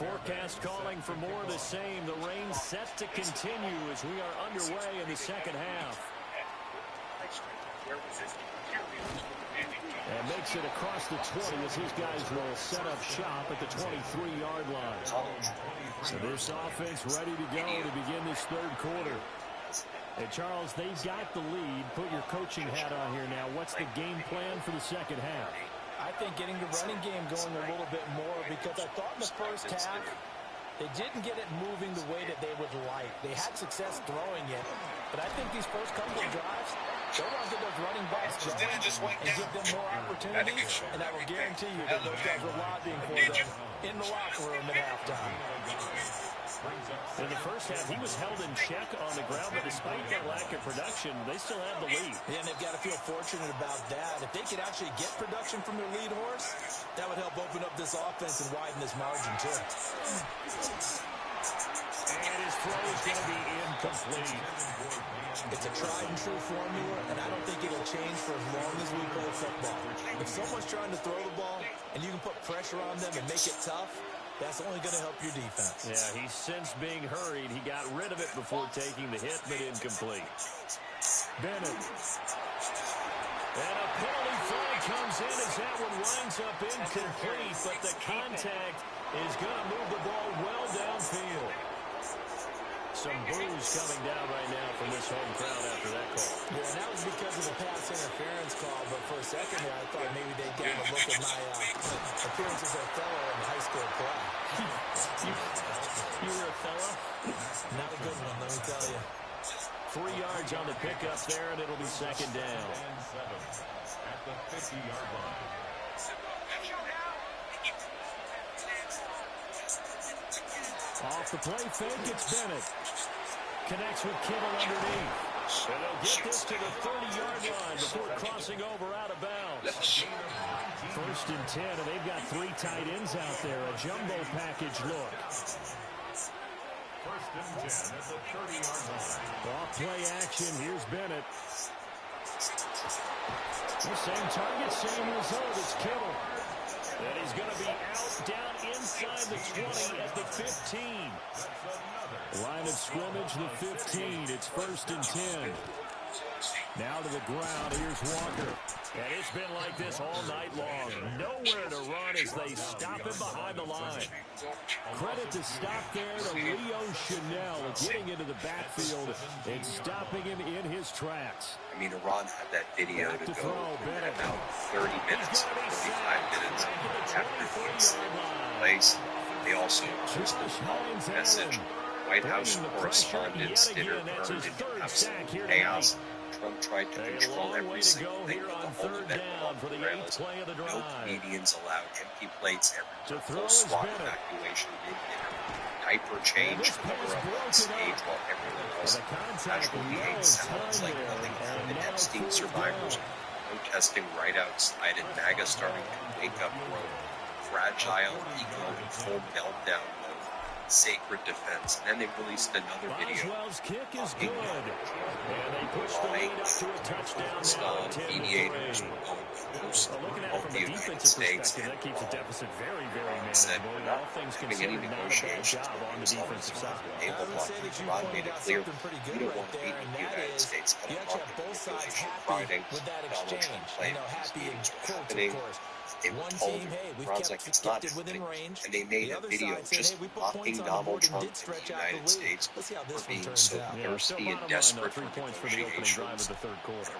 forecast calling for more of the same. The rain set to continue as we are underway in the second half. And makes it across the 20 as his guys will set up shop at the 23-yard line. So this offense ready to go to begin this third quarter. Hey, Charles, they've got the lead. Put your coaching hat on here now. What's the game plan for the second half? I think getting the running game going a little bit more, because I thought in the first half they didn't get it moving the way that they would like. They had success throwing it, but I think these first couple of drives, they'll want to get those running backs going and give them more opportunities, and I will guarantee you that those guys were lobbying for them in the locker room at halftime. In the first half, he was held in check on the ground, but despite that lack of production, they still have the lead. Yeah, and they've got to feel fortunate about that. If they could actually get production from their lead horse, that would help open up this offense and widen this margin, too. And his throw is going to be incomplete. It's a tried-and-true formula, and I don't think it'll change for as long as we play football. If someone's trying to throw the ball, and you can put pressure on them and make it tough, that's only going to help your defense. Yeah, he's since being hurried. He got rid of it before taking the hit, but incomplete. Bennett. And a penalty flag comes in as that one winds up incomplete, but the contact is going to move the ball well downfield. Some boos coming down right now from this home crowd after that call. Yeah, and that was because of the pass interference call, but for a second there, I thought maybe they'd get a look at my appearance as a fellow in high school play. You were a fella? Not a good one, let me tell you. 3 yards on the pickup there, and it'll be second down. At the 50-yard line. Off the play fake, it's Bennett. Connects with Kittle underneath. And they'll get this to the 30-yard line before crossing over out of bounds. First and 10, and they've got 3 tight ends out there. A jumbo package look. First and 10 at the 30-yard line. Off play action, here's Bennett. The same target, same result as Kittle. And he's going to be out down inside the 20 at the 15. Line of scrimmage, the 15. It's first and 10. Now to the ground. Here's Walker. And it's been like this all night long. Nowhere to run as they stop him behind the line. Credit to stop there to Leo Chanel getting into the backfield and stopping him in his tracks. I mean, Iran had that video to go in about 30 minutes, 45 minutes after the place. They also posted a message. White House correspondents dinner burned into absolute chaos. Trump tried to control every single thing with the whole event umbrellas. No comedians allowed, empty plates everywhere, full SWAT evacuation mid-dinner, diaper change, cover up on stage while everyone else casually ate salads like nothing happened. Epstein survivors protesting right outside, and MAGA starting to wake up road. Fragile ego in full meltdown mode. Sacred defense. And then they released another video. Boswell's kick is good. And they push the lead up to a touchdown. Mediators were going close. Both the United States and that keeps the deficit very, very said manageable. we're not All things having any considered, not a bad negotiations job on the defensive side. Able to Rod made it clear we don't want to beat the United States. You actually have both sides happy with that exchange. You know, happy in quotes, of course. They were told, Ron's like, it's not happening. And they made a video just mocking Donald Trump and the United States for being so thirsty and desperate for negotiations. And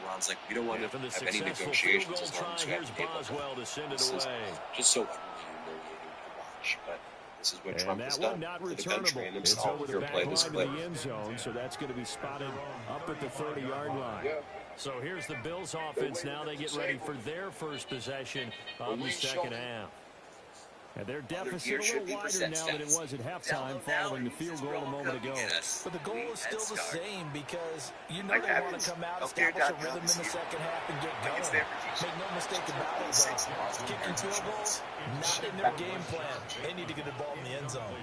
Ron's like, we don't want to have any negotiations as long as we have Boswell. This is just so humiliating to watch. But this is what Trump has done for the country and himself. Here, play this clip. So that's going to be spotted up at the 30-yard line. So here's the Bills offense now. They get ready for their first possession of the second half. And their deficit a little wider now than it was at halftime following the field goal a moment ago. But the goal is still the same because you know they want to come out, establish a rhythm in the second half, and get going. Make no mistake about it, though. Kicking field goals, not in their game plan. They need to get the ball in the end zone.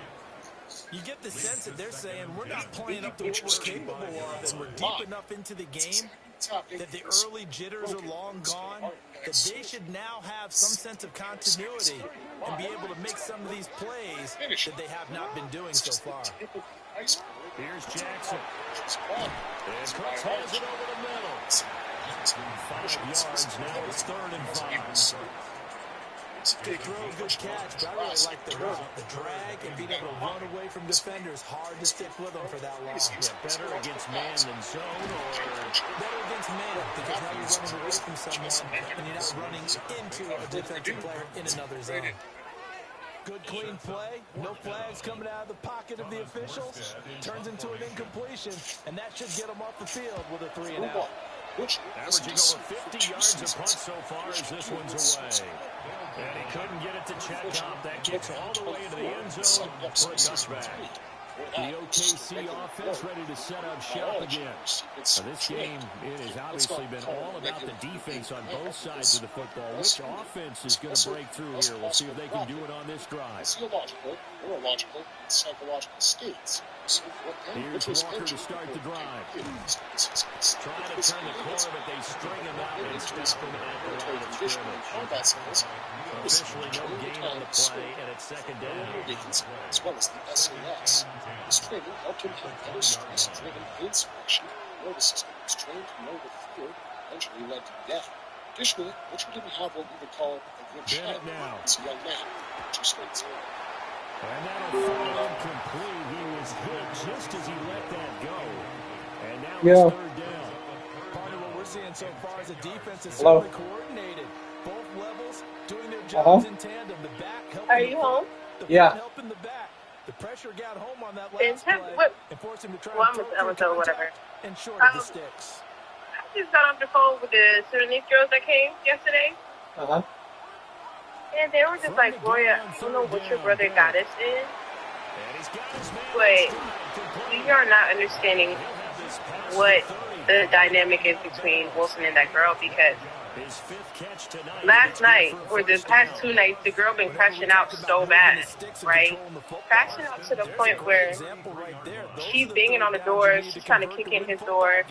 You get the sense that they're saying we're not playing up to what we're capable of, and we're deep enough into the game that the early jitters are long gone, that they should now have some sense of continuity and be able to make some of these plays that they have not been doing so far. Here's Jackson. And Cooks has it over the middle. 5 yards, now it's 3rd and 5. Good throw, good catch, but I really like the drag and being able to run away from defenders. Hard to stick with them for that long. Yeah, better against man than zone, or better against man, because now you're running away from someone and you're not running into a defensive player in another zone. Good clean play, no flags coming out of the pocket of the officials. Turns into an incompletion, and that should get them off the field with a 3 and out. Averaging over 50 yards a punt so far as this one's away. And he couldn't get it to check up. That gets all the way into the end zone for a touchback. The OKC offense ready to set up shop again. Now this game, it has obviously been all about the defense on both sides of the football. Which offense is going to break through here? We'll see if they can do it on this drive. Physiological, neurological, and psychological states. Here's Walker to start the drive. Trying to turn the corner, but they string him out and stop him at the line of scrimmage. Officially no gain on the play, and it's 2nd down. As well as the SAS. This training helped him have better stress-driven field selection. Where the system was trained to know the field eventually led to death. Additionally, Mitchell didn't have what we would call a good shot as a young man. 2 straight through. And that'll fall incomplete. He was hit just as he let that go. And now it's 3rd down. Part of what we're seeing so far is a defense that's certainly coordinated. Both levels doing their jobs in tandem. The back helping Are you home? The front helping the back. The pressure got home on that last play and forced him to try and throw whatever. And short of the sticks. I just got off the phone with the Sudanese girls that came yesterday. And they were just like, Boy, I don't know what your brother got us in, but we are not understanding what the dynamic is between Wilson and that girl, because last night, or the past 2 nights, the girl been crashing out so bad, right? Crashing out to the point where she's banging on the door, she's trying to kick in his door.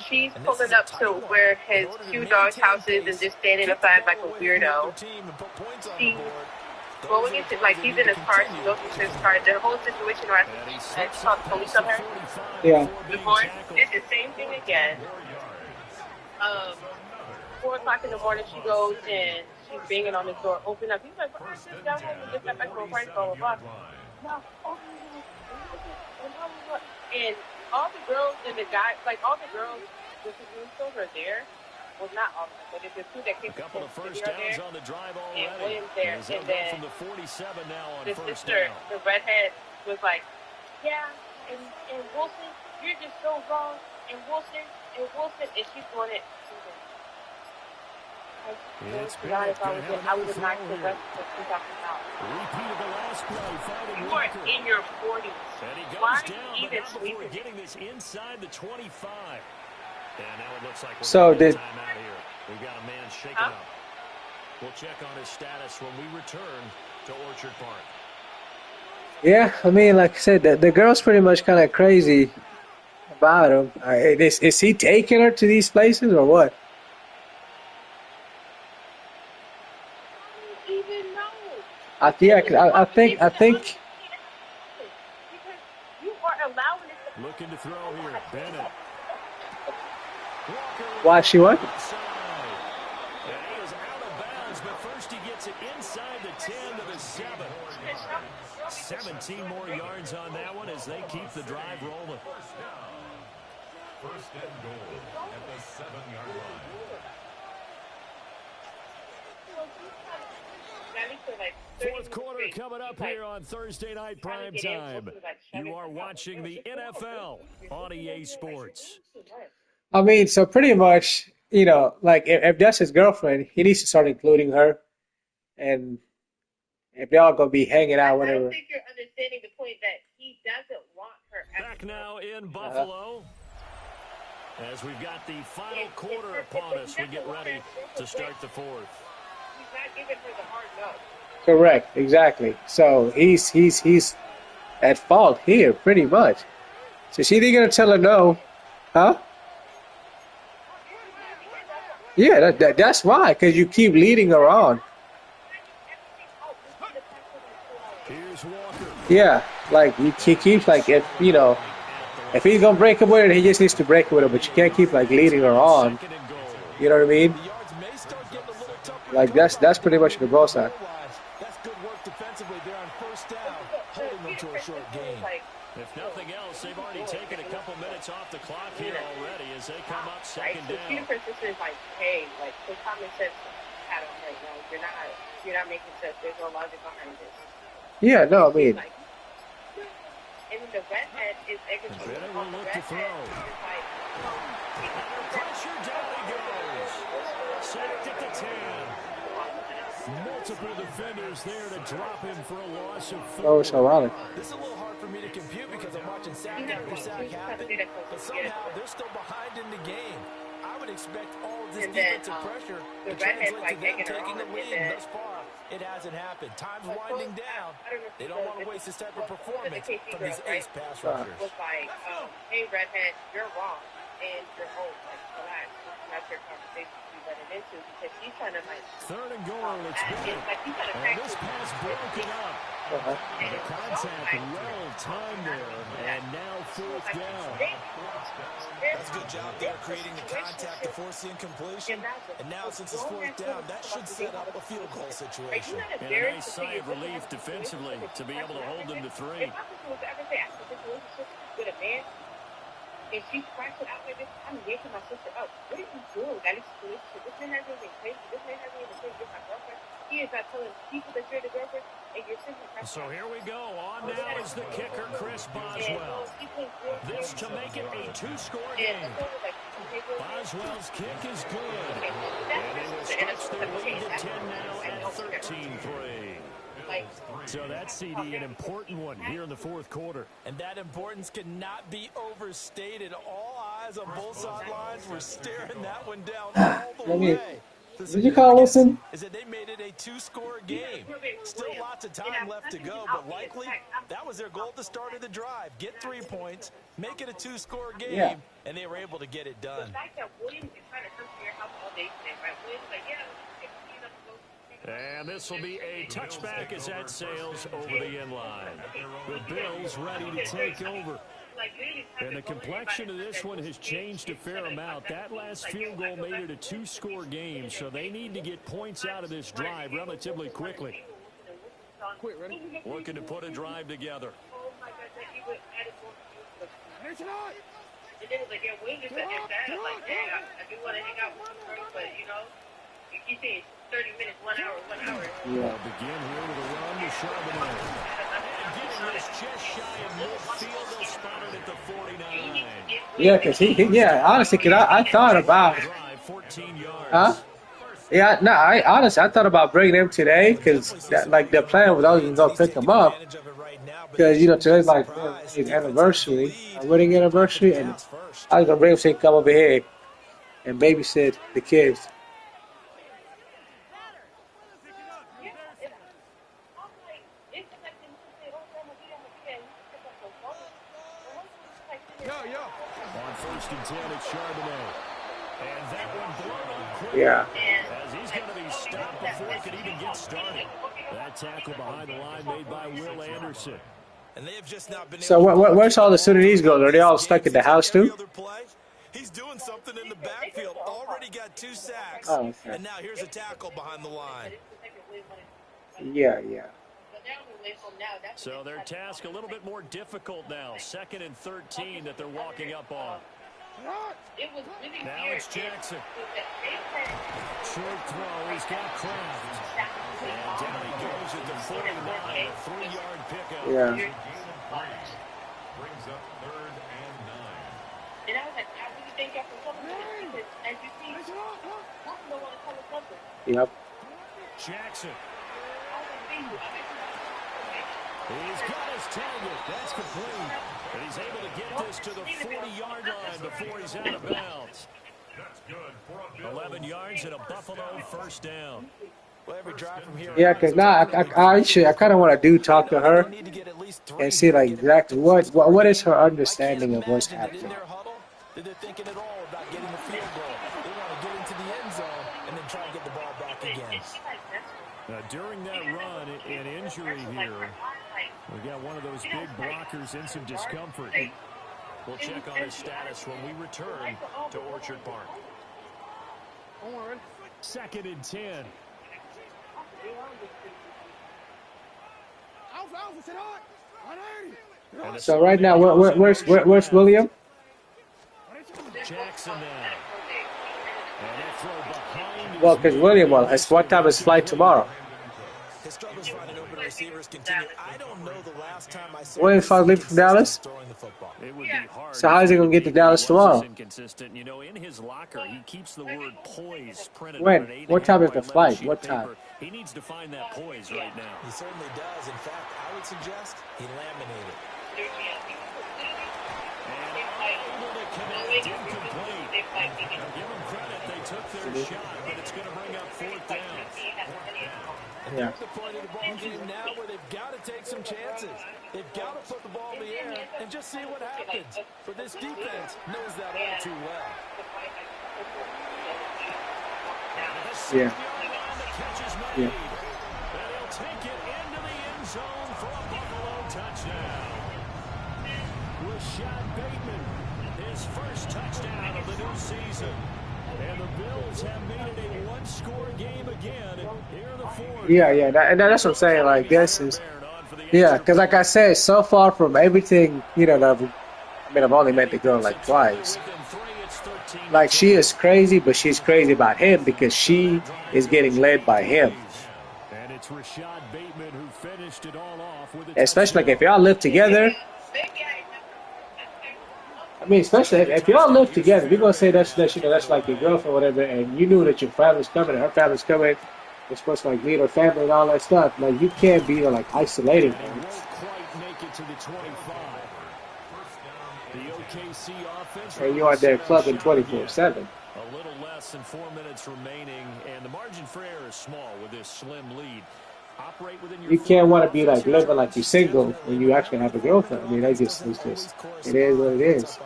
She's pulling up to where his 2 dogs' house is and just standing aside like a weirdo. She's going into, like, he's in his car, she goes into his car. The whole situation where I called the police on her. Before, it's the same thing again. 4 o'clock in the morning, she goes and she's banging on his door. Open up. He's like, "What happened? Y'all have to get that back to a party, blah, blah, blah." No, and all the girls and the guys, like all the girls with the roomsters are there. Well, not all of them, but it's the 2 that came from the first downs on the drive already. And Williams there. And then from the 47 now on the first sister, down. the redhead, was like, "Yeah, and Wilson, you're just so wrong. And Wilson, and she's doing it." I would have knocked the rest of the talking about. You are in your 40s. Why even sleeping? Getting this inside the 25. And now it looks like so we've got a man shaken up. We'll check on his status when we return to Orchard Park. Yeah, I mean, like I said, the girl's pretty much kind of crazy about him. Is he taking her to these places or what? I think. Because you are allowing it to. Looking to throw here, Bennett. Why she what? And he is out of bounds, but first he gets it inside the 10 to the 7. 17 more yards on that one as they keep the drive rolling. First and goal at the 7-yard line. Fourth quarter coming up here on Thursday Night Prime Time. You are watching the NFL on EA Sports. I mean, so pretty much, you know, like if that's his girlfriend, he needs to start including her. And if they're all going to be hanging out, whatever. I don't think you're understanding the point that he doesn't want her. Back now in Buffalo. As we've got the final quarter upon us, we get ready to start the fourth. He's not giving her the hard no. Correct, exactly. So he's at fault here, pretty much. So she ain't gonna tell her no, huh? Yeah, that's why, because you keep leading her on. Here's Walker. Yeah, like he keeps like if he's gonna break up with her, he just needs to break up with her. But you can't keep like leading her on. You know what I mean? The yards may start getting a little tougher. Like that's pretty much the goal side. That's good work defensively there on first down, holding them to a short gain. If nothing else, they've already taken a couple minutes off the clock here already as they come up second down. Peter Francis is like, hey, like the common sense had on right now. You're not making sense. There's no logic behind this. Yeah, no, I mean. Like, and the redhead is executing on the redhead. It's like, Pressure down he goes. Sacked at the 10. Multiple defenders there to drop him for a loss of 4. Oh, it's ironic. This is a little hard for me to compute because I'm watching sack after sack happen, but somehow they're still behind in the game. I would expect all of this defensive pressure to translate to them taking the lead. Thus far, it hasn't happened. Time's winding down. They don't want to waste this type of performance from these ace pass rushers. Was like, hey, redhead, you're wrong, and you're old. Like, relax. This is not your conversation to be letting into because he's trying to like. Third and goal. It's good. And this pass broken up. The contact well timed there, and now fourth down. That's a good job there creating the contact to force the incompletion. And now since it's fourth down, that should set up a field goal situation. And a nice sigh of relief defensively to be able to hold them to 3. And she cracks it out like this. I'm waking my sister up. What are you doing? Got this man hasn't even crazy. This man hasn't even crazy. You're my girlfriend. He is not telling people that you're the girlfriend, and you're simply cracking. So here we go. On now is the kicker, Chris Boswell. This to make it a 2-score game. Boswell's kick is good. And it will stretch their lead to 10 now at 13-3. So that's, CD, an important one here in the fourth quarter. And that importance cannot be overstated. All eyes on both sidelines were staring that one down all the way. Did you call Wilson? Is that they made it a 2-score game. Still lots of time left to go, but likely that was their goal at the start of the drive. Get 3 points, make it a 2-score game, and they were able to get it done. And this will be a touchback as that sails over the end line. The Bills ready to take over. And the complexion of this one has changed a fair amount. That last field goal made it a 2-score game, so they need to get points out of this drive relatively quickly. Looking to put a drive together. You say 30 minutes, 1 hour, 1 hour. Yeah. Begin here with a run to Charbonnet. Getting this just shy of midfield, they'll spot it at the 49. Yeah, because honestly, cause I thought about, 14 yards. huh? Yeah, no, I thought about bringing him today because like the plan was I was gonna pick him up because today's like his anniversary, a wedding anniversary, and I was gonna bring him so he can come over here and babysit the kids. On first and 10, it's Charbonnet. And that one blown up quick. Yeah. As he's going to be stopped before he can even get started. That tackle behind the line made by Will Anderson. And they have just not been So where's all the Sudanese girls? Are they all stuck in the house too? He's doing something in the backfield. Already got 2 sacks. Oh, okay. And now here's a tackle behind the line. Yeah. So their task a little bit more difficult now. 2nd and 13 that they're walking up on. Now it's Jackson. Short throw. He's got Kraft. And down he goes at the 49. A 3-yard pickup. Yeah. Brings up 3rd and 9. And I was like, I really thank y'all for coming because as you see, Wilson don't want to come with something. Yep. Jackson. I was like, thank you. He's got his target. That's complete. And he's able to get this to the 40-yard line before he's out of bounds. That's good for a Bill. 11 yards and a Buffalo first down. Yeah, because now I kind of want to talk to her and see like exactly what is her understanding of what's happening. They're thinking at all about getting a field goal. They want to get into the end zone and then try to get the ball back again. During that run, an injury here. We got one of those big blockers in some discomfort. We'll check on his status when we return to Orchard Park. 2nd and 10. So right now, where's William? Jackson now. And they throw behind. Well, because William, what time is flight tomorrow? His struggles finding open receivers continue. I don't know the last time I saw William's finally leaving from Dallas? It would be hard. So how is he going to get to Dallas tomorrow? Inconsistent. You know, in his locker, he keeps the word poise printed When? on an 8.5 What time is the by flight? sheet What paper. time? He needs to find that poise right now. He certainly does. In fact, I would suggest he laminated. Incomplete. Now, give them credit. They took their shot, but it's going to bring up 4th down. Yeah. The point of the ball game now where they've got to take some chances. They've got to put the ball in the air and just see what happens. But this defense knows that all too well. Yeah. Yeah. And he'll take it into the end zone for a Buffalo touchdown. Rashad Bateman, his first touchdown of the new season. And the Bills have made it a one-score game again here in the 4th. Yeah, that's what I'm saying. Like, this is, because like I said, so far from everything, I've only met the girl like twice. Like, she is crazy, but she's crazy about him because she is getting led by him. And it's Rashad Bateman who finished it all off with especially like if y'all live together. Especially if y'all live together, we're gonna say that's like your girlfriend or whatever, and you knew that your family's coming and her family's coming. You're supposed to like meet her family and all that stuff. Like, you can't be like isolating them. Won't quite make it to the 25. The OKC offense. And you're out there clubbing 24/7. A little less than 4 minutes remaining, and the margin for error is small with this slim lead. Operate within your. You can't want to be like living like you're single when you actually have a girlfriend. It is what it is.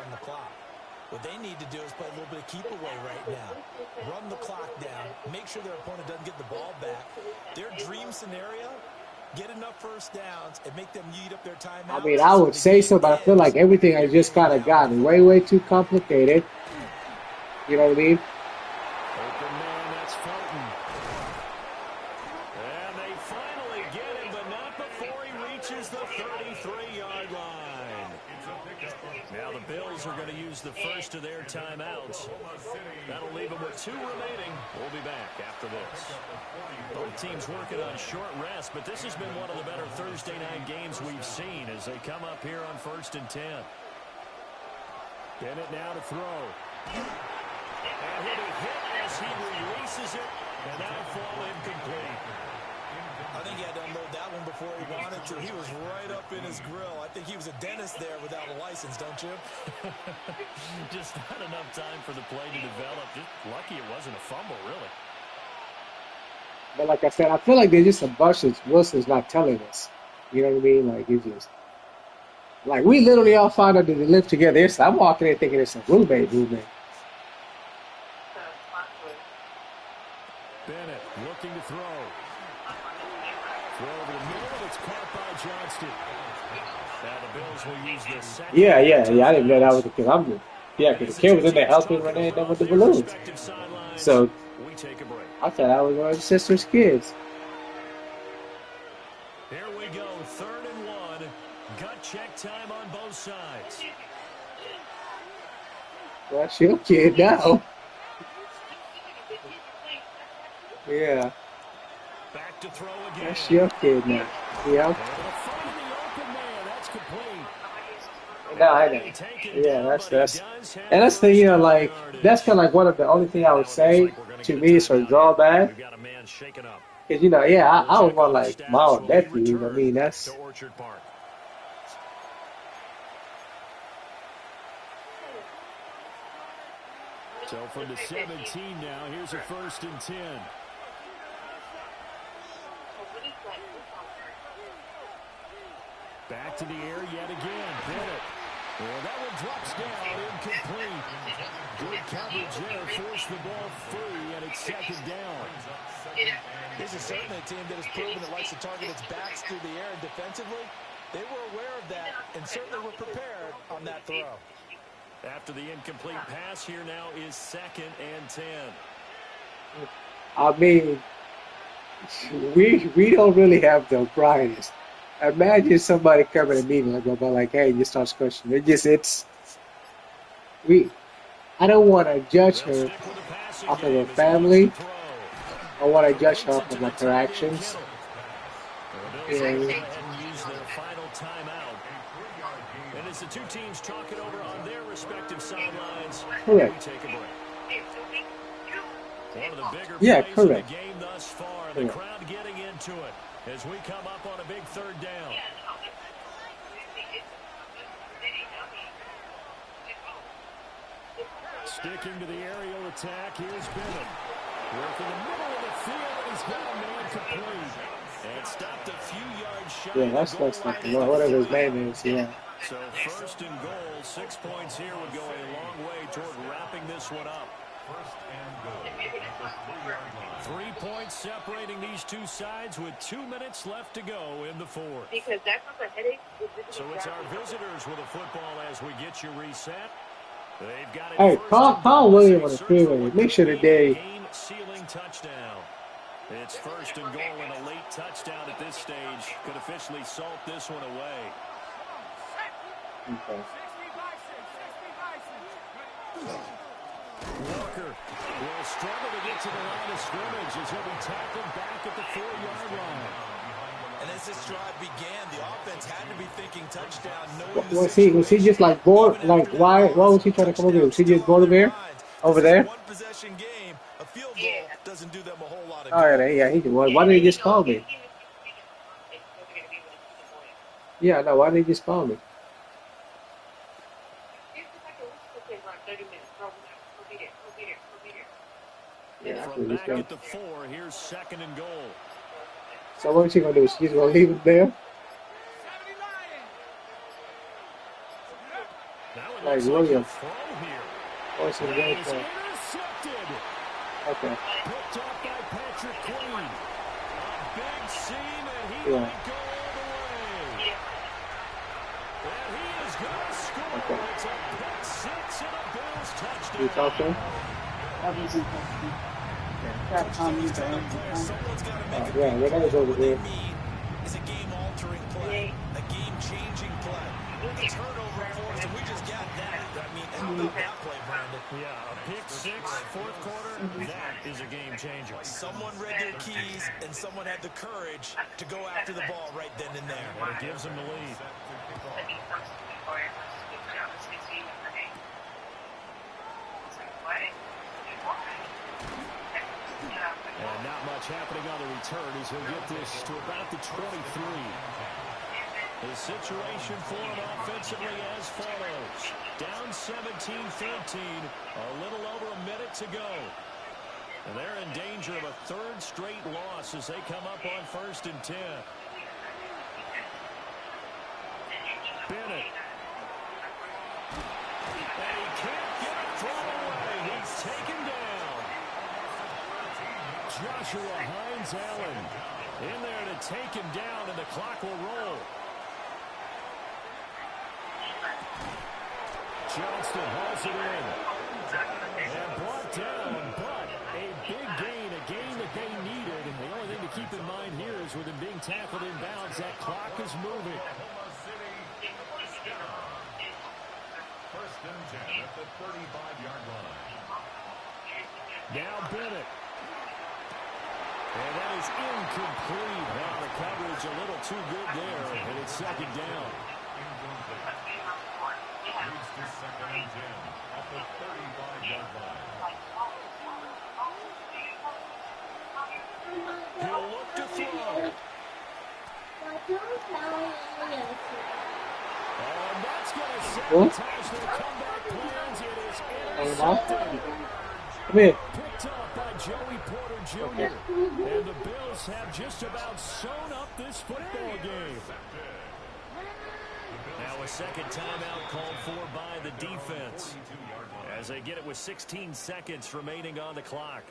What they need to do is play a little bit of keep away right now. Run the clock down. Make sure their opponent doesn't get the ball back. Their dream scenario, get enough first downs and make them eat up their timeouts. I would say so, but I feel like everything has just kind of gotten way too complicated. You know what I mean? Open man, that's Fulton. And they finally get him, but not before he reaches the 33-yard line. Now the Bills are going to use the first of their timeouts. That'll leave them with 2 remaining. We'll be back after this. Both teams working on short rest, but this has been one of the better Thursday night games we've seen as they come up here on 1st and 10. Bennett now to throw. And he'll be hit as he releases it, and that'll fall incomplete. I think he had to unload that one before he wanted to. He was right up in his grill. I think he was a dentist there without a license, don't you? Just not enough time for the play to develop. Just lucky it wasn't a fumble, really. But like I said, I feel like there's just a bunch that Wilson's not telling us. You know what I mean? Like, it's just... Like, we literally all found out that they live together. I'm walking in thinking it's a roommate. Bennett looking to throw. Throw over the middle. It's caught by Johnston. Now the Bills will use this second. Yeah. I didn't know that was the kid. Because the kid was in there helping Renee and them with the balloons. So we take a break. I thought I was one of his sister's kids. Here we go. 3rd and 1. Gut check time on both sides. That's your kid now. Yeah. Back to throw again. That's your kid now. Yeah. No, I know. Yeah, that's and that's the like that's kind of like one of the only thing I would say to me is her drawback. Because I would want like my own nephew. That's. So from the 17 now, here's a 1st and 10. to the air yet again. Bennett. Well, that one drops down, incomplete. Good coverage there, forced the ball free, and it's second down. This is certainly a team that has proven it likes to target its backs through the air, and defensively, they were aware of that and certainly were prepared on that throw. After the incomplete pass, here now is 2nd and 10. I mean, we don't really have the brightest. Imagine somebody coming to me and go like, "Hey, you start questioning." I don't want to judge her off of her family. I want to judge her off of like her actions. And as the two teams talk it over on their respective sidelines, correct. Take a break. One of the bigger correct. Of the game thus far. The crowd getting into it as we come up on a big 3rd down. Sticking to the aerial attack, here's Bennett. Working the middle of the field, and he's got a man complete. And stopped a few yards shy. Yeah, that's like whatever his name is, yeah. So 1st and goal, 6 points here would go a long way toward wrapping this one up. 1st and goal at the 3-yard line. 3 points separating these two sides with 2 minutes left to go in the 4th. Because that's what the headache is. So it's our visitors with a football as we get you reset. They've got it. Hey, call William on the freeway. Make sure that they game-sealing touchdown. It's 1st and goal, and a late touchdown at this stage could officially salt this one away. Okay. Walker will struggle to get to the line of scrimmage as he'll be tackled back at the 4-yard line. And as this drive began, the offense had to be thinking touchdown. Was he just like bored? Like why was he trying to come over here? Was he just bored over there? One possession game, a field goal doesn't do them a whole lot of good. All right, yeah, he did. Why did he just call me? Yeah, no, why did he just call me? Yeah, From back at the 4, here's 2nd and goal. So what's he gonna do? He's gonna leave it there? Like William. What's he going for? Okay. Picked off by Patrick Queen. A big seam, and he Yeah. might go all the way. And he is going to score. Okay. It's a pick 6 and a Bills touchdown. You talk to him? Yeah, Renee's over there. Is a game-altering play, a game-changing play. A turnover for us, and we just got that. I mean, how about that play, Brandon? Yeah, a pick 6, 4th quarter, that is a game changer. Someone read their keys, and someone had the courage to go after the ball right then and there. And it gives them the lead. And not much happening on the return as he'll get this to about the 23. The situation for him offensively as follows. Down 17-13, a little over a minute to go. And they're in danger of a 3rd straight loss as they come up on 1st and 10. Bennett. And he can't get it thrown away. He's taken down. Joshua Hines-Allen in there to take him down, and the clock will roll. Johnston hauls it in. And brought down, but a big gain, a gain that they needed. And the only thing to keep in mind here is with him being tackled inbounds, that clock is moving. 1st and 10 at the 35-yard line. Now Bennett. And that is incomplete. Now the coverage a little too good there, and it's 2nd down. Leads to 2nd and 10 at the 35-yard line. He'll look to throw. And that's going to sabotage their comeback plans. It is intercepted. Come here. Picked up by Joey Porter Jr. And the Bills have just about sewn up this football game. second timeout called for by the defense as they get it with 16 seconds remaining on the clock.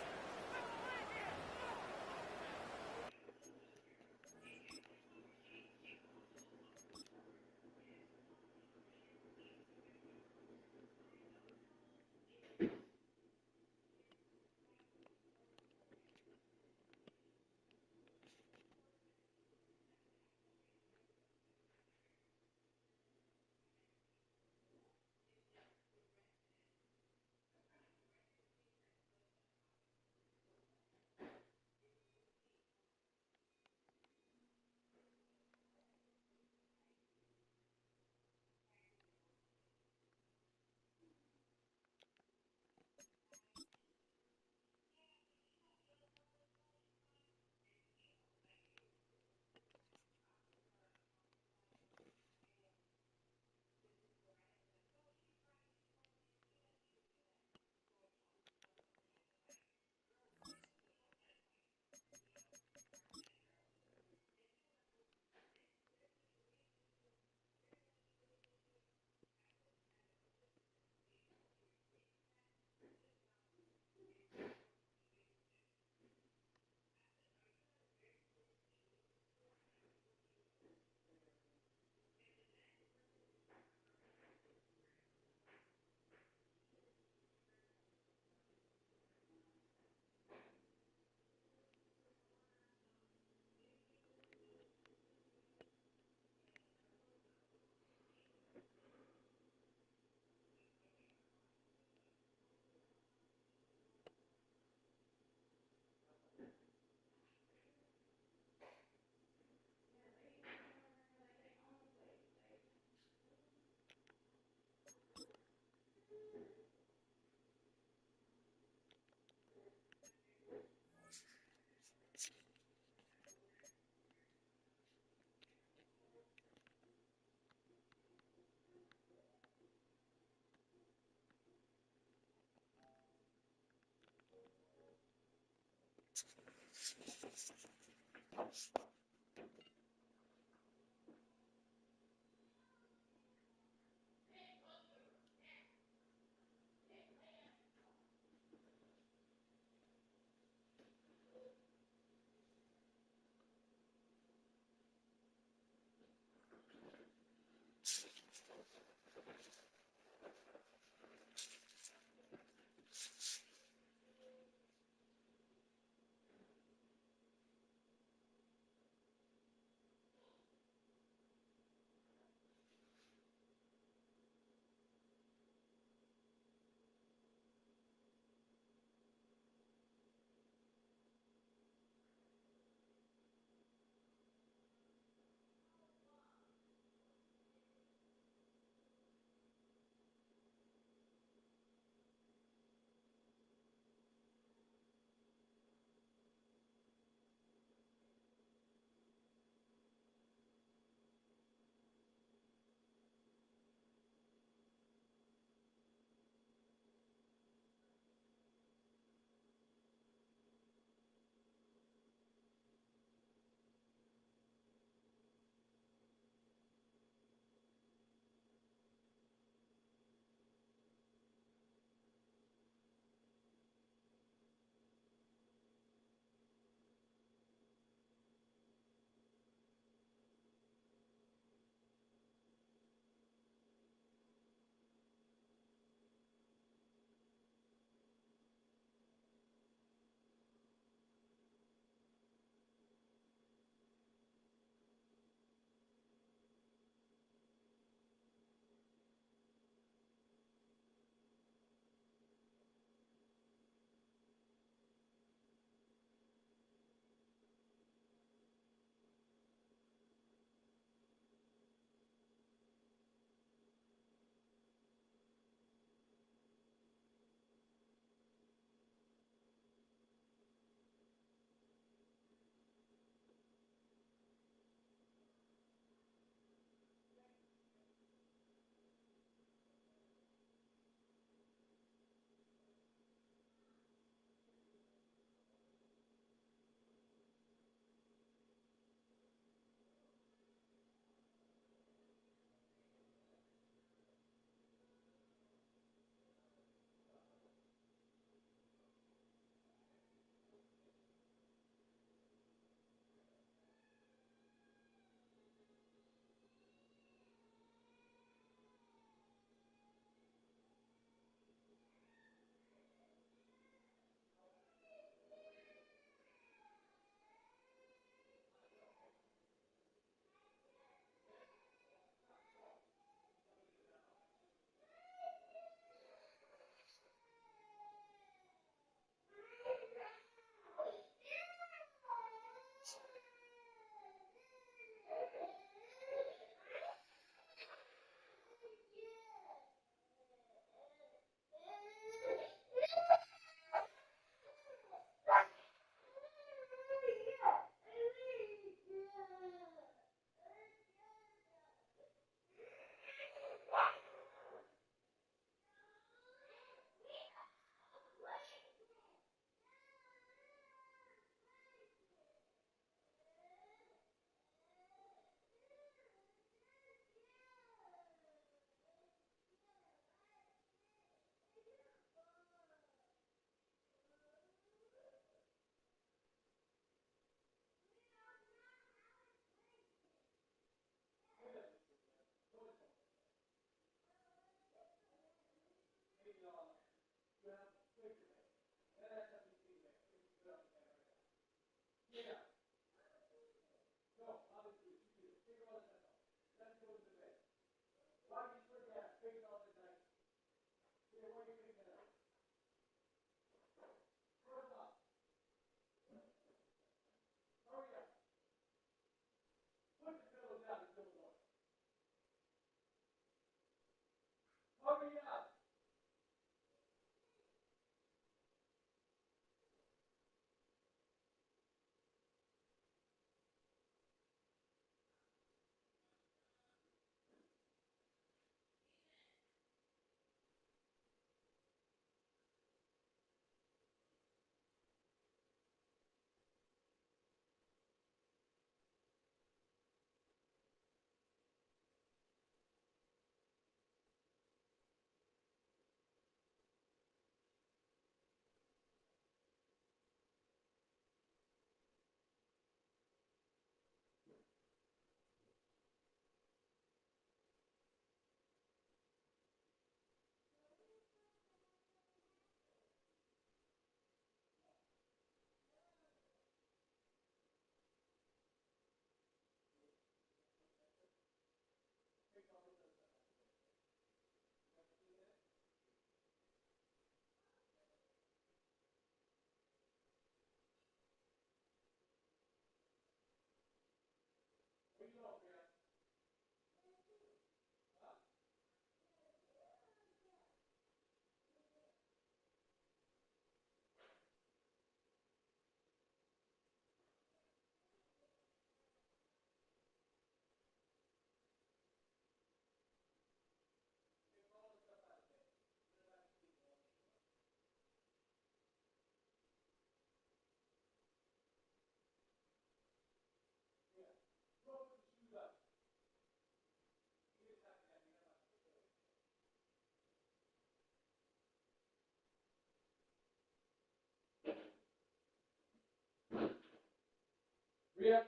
Yeah.